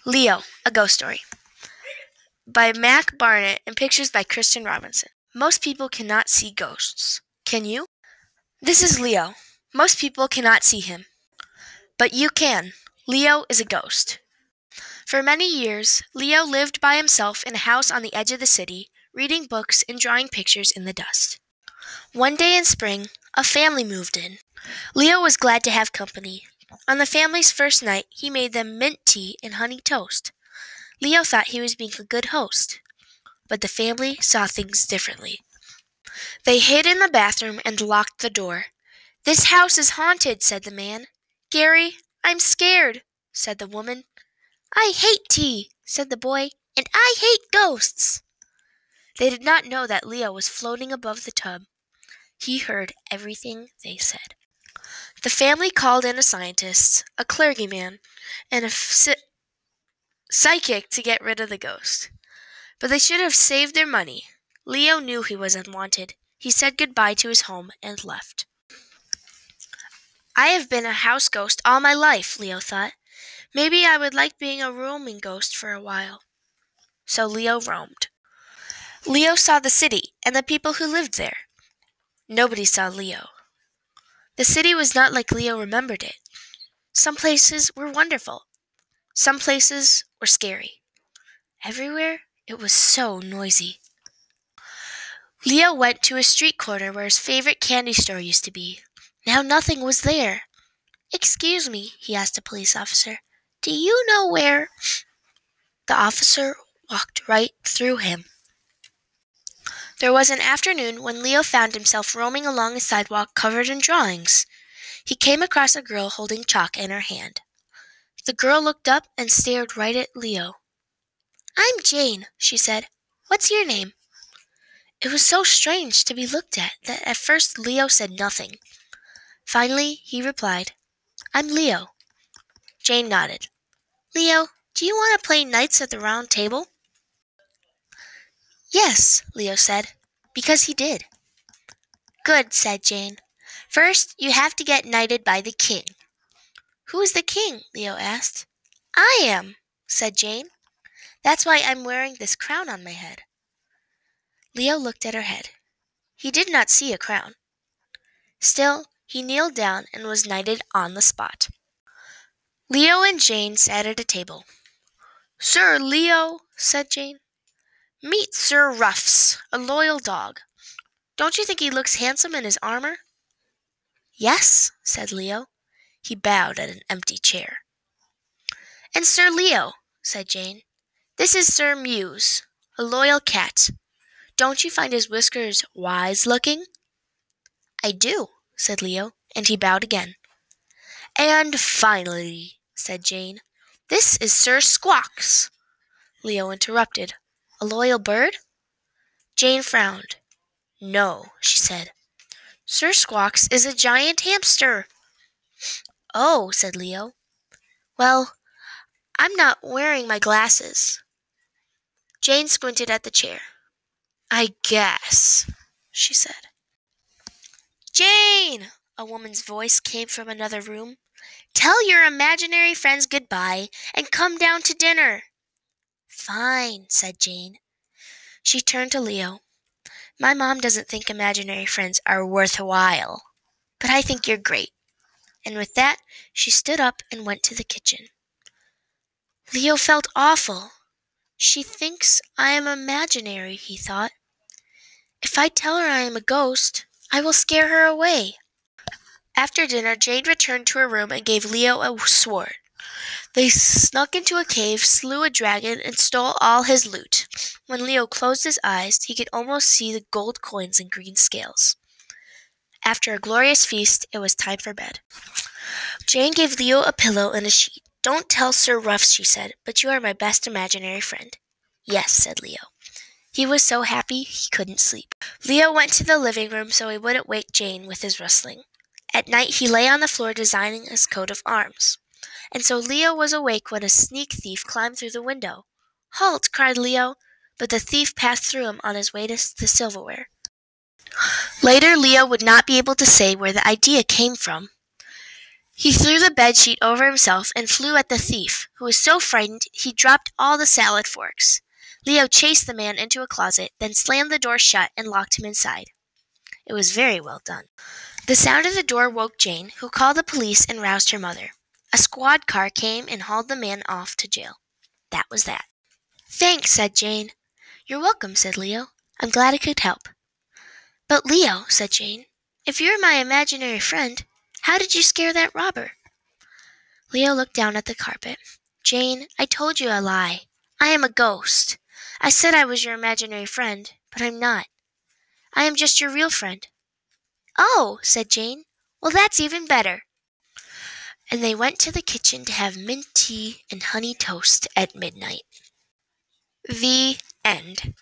Leo, A Ghost Story by Mac Barnett and pictures by Christian Robinson. Most people cannot see ghosts. Can you? This is Leo. Most people cannot see him. But you can. Leo is a ghost. For many years, Leo lived by himself in a house on the edge of the city, reading books and drawing pictures in the dust. One day in spring, a family moved in. Leo was glad to have company. On the family's first night, he made them mint tea and honey toast. Leo thought he was being a good host, but the family saw things differently. They hid in the bathroom and locked the door. "This house is haunted," said the man. "Gary, I'm scared," said the woman. "I hate tea," said the boy, "and I hate ghosts." They did not know that Leo was floating above the tub. He heard everything they said. The family called in a scientist, a clergyman, and a psychic to get rid of the ghost. But they should have saved their money. Leo knew he was unwanted. He said goodbye to his home and left. "I have been a house ghost all my life," Leo thought. "Maybe I would like being a roaming ghost for a while." So Leo roamed. Leo saw the city and the people who lived there. Nobody saw Leo. The city was not like Leo remembered it. Some places were wonderful. Some places were scary. Everywhere it was so noisy. Leo went to a street corner where his favorite candy store used to be. Now nothing was there. "Excuse me," he asked a police officer. "Do you know where?" The officer walked right through him. There was an afternoon when Leo found himself roaming along a sidewalk covered in drawings. He came across a girl holding chalk in her hand. The girl looked up and stared right at Leo. "I'm Jane," she said. "What's your name?" It was so strange to be looked at that at first Leo said nothing. Finally, he replied, "I'm Leo." Jane nodded. "Leo, do you want to play Knights at the Round Table?" "Yes," Leo said, because he did. "Good," said Jane. "First, you have to get knighted by the king." "Who is the king?" Leo asked. "I am," said Jane. "That's why I'm wearing this crown on my head." Leo looked at her head. He did not see a crown. Still, he kneeled down and was knighted on the spot. Leo and Jane sat at a table. "Sir Leo," said Jane, "meet Sir Ruffs, a loyal dog. Don't you think he looks handsome in his armor?" "Yes," said Leo. He bowed at an empty chair. "And Sir Leo," said Jane, "this is Sir Muse, a loyal cat. Don't you find his whiskers wise-looking?" "I do," said Leo, and he bowed again. "And finally," said Jane, "this is Sir Squawks." Leo interrupted. "A loyal bird?" Jane frowned. "No," she said. "Sir Squawks is a giant hamster." "Oh," said Leo. "Well, I'm not wearing my glasses." Jane squinted at the chair. "I guess," she said. "Jane!" a woman's voice came from another room. "Tell your imaginary friends goodbye and come down to dinner." "Fine," said Jane. She turned to Leo. "My mom doesn't think imaginary friends are worthwhile, but I think you're great." And with that, she stood up and went to the kitchen. Leo felt awful. She thinks I am imaginary, he thought. If I tell her I am a ghost, I will scare her away. After dinner, Jane returned to her room and gave Leo a sword. They snuck into a cave, slew a dragon, and stole all his loot. When Leo closed his eyes, he could almost see the gold coins and green scales. After a glorious feast, it was time for bed. Jane gave Leo a pillow and a sheet. "Don't tell Sir Ruffs," she said, "but you are my best imaginary friend." "Yes," said Leo. He was so happy he couldn't sleep. Leo went to the living room so he wouldn't wake Jane with his rustling. At night he lay on the floor designing his coat of arms. And so Leo was awake when a sneak thief climbed through the window. "Halt!" cried Leo, but the thief passed through him on his way to the silverware. Later, Leo would not be able to say where the idea came from. He threw the bedsheet over himself and flew at the thief, who was so frightened he dropped all the salad forks. Leo chased the man into a closet, then slammed the door shut and locked him inside. It was very well done. The sound of the door woke Jane, who called the police and roused her mother. A squad car came and hauled the man off to jail. That was that. Thanks, said Jane. You're welcome, said Leo. I'm glad I could help. But Leo, said Jane, if you're my imaginary friend, how did you scare that robber? Leo looked down at the carpet. Jane, I told you a lie. I am a ghost. I said I was your imaginary friend, but I'm not. I am just your real friend. Oh, said Jane. Well, that's even better. And they went to the kitchen to have mint tea and honey toast at midnight. The end.